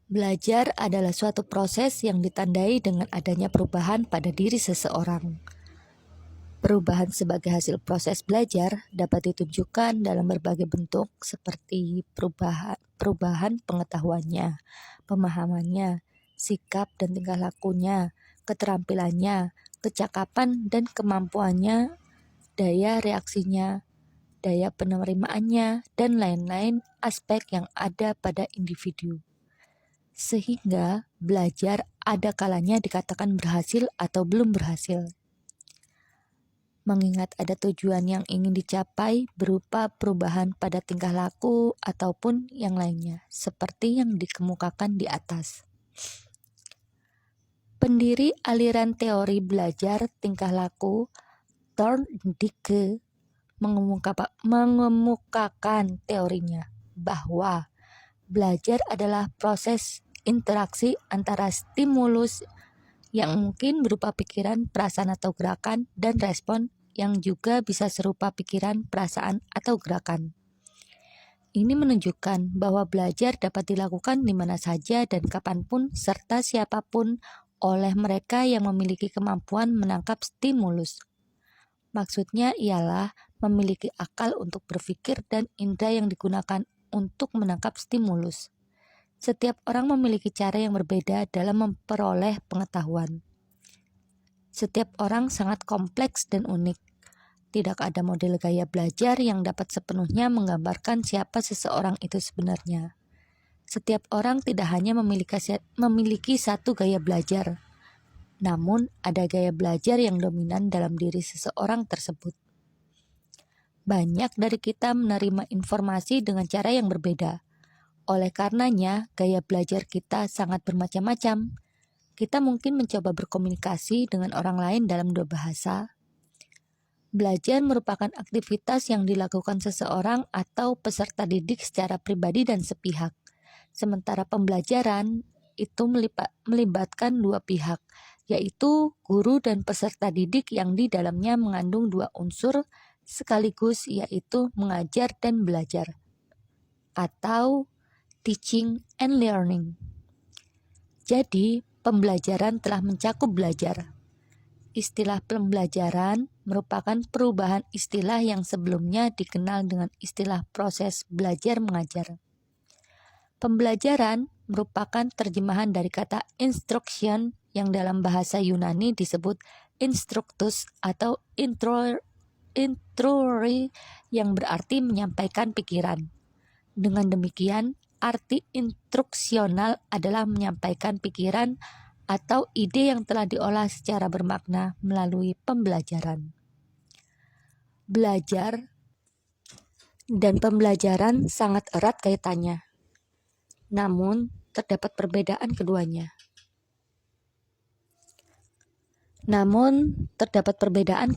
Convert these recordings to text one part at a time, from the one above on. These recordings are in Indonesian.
Belajar adalah suatu proses yang ditandai dengan adanya perubahan pada diri seseorang. Perubahan sebagai hasil proses belajar dapat ditunjukkan dalam berbagai bentuk seperti perubahan pengetahuannya, pemahamannya, sikap dan tingkah lakunya, keterampilannya, kecakapan dan kemampuannya, daya reaksinya, daya penerimaannya, dan lain-lain aspek yang ada pada individu. Sehingga belajar ada kalanya dikatakan berhasil atau belum berhasil. Mengingat ada tujuan yang ingin dicapai berupa perubahan pada tingkah laku ataupun yang lainnya, seperti yang dikemukakan di atas. Pendiri aliran teori belajar tingkah laku, Thorndike, mengemukakan teorinya bahwa belajar adalah proses interaksi antara stimulus yang mungkin berupa pikiran, perasaan atau gerakan, dan respon yang juga bisa serupa pikiran, perasaan, atau gerakan. Ini menunjukkan bahwa belajar dapat dilakukan di mana saja dan kapanpun serta siapapun oleh mereka yang memiliki kemampuan menangkap stimulus. Maksudnya ialah memiliki akal untuk berpikir dan indera yang digunakan untuk menangkap stimulus. Setiap orang memiliki cara yang berbeda dalam memperoleh pengetahuan. Setiap orang sangat kompleks dan unik. Tidak ada model gaya belajar yang dapat sepenuhnya menggambarkan siapa seseorang itu sebenarnya. Setiap orang tidak hanya memiliki satu gaya belajar, namun ada gaya belajar yang dominan dalam diri seseorang tersebut. Banyak dari kita menerima informasi dengan cara yang berbeda. Oleh karenanya, gaya belajar kita sangat bermacam-macam. Kita mungkin mencoba berkomunikasi dengan orang lain dalam dua bahasa. Belajar merupakan aktivitas yang dilakukan seseorang atau peserta didik secara pribadi dan sepihak. Sementara pembelajaran itu melibatkan dua pihak, yaitu guru dan peserta didik yang di dalamnya mengandung dua unsur sekaligus, yaitu mengajar dan belajar, atau teaching and learning. Jadi, pembelajaran telah mencakup belajar. Istilah pembelajaran merupakan perubahan istilah yang sebelumnya dikenal dengan istilah proses belajar mengajar. Pembelajaran merupakan terjemahan dari kata instruction yang dalam bahasa Yunani disebut instructus atau intruri yang berarti menyampaikan pikiran. Dengan demikian, arti instruksional adalah menyampaikan pikiran atau ide yang telah diolah secara bermakna melalui pembelajaran. Belajar dan pembelajaran sangat erat kaitannya. Namun, terdapat perbedaan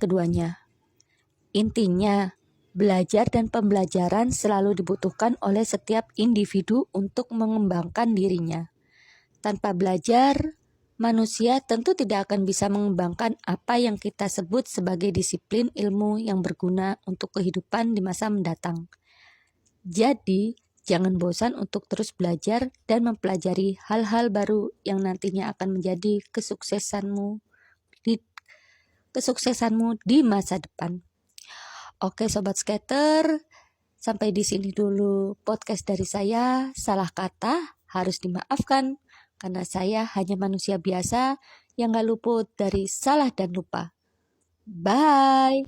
keduanya. Intinya, belajar dan pembelajaran selalu dibutuhkan oleh setiap individu untuk mengembangkan dirinya. Tanpa belajar, manusia tentu tidak akan bisa mengembangkan apa yang kita sebut sebagai disiplin ilmu yang berguna untuk kehidupan di masa mendatang. Jadi, jangan bosan untuk terus belajar dan mempelajari hal-hal baru yang nantinya akan menjadi kesuksesanmu di masa depan. Oke Sobat Skater, sampai di sini dulu podcast dari saya. Salah kata harus dimaafkan karena saya hanya manusia biasa yang gak luput dari salah dan lupa. Bye.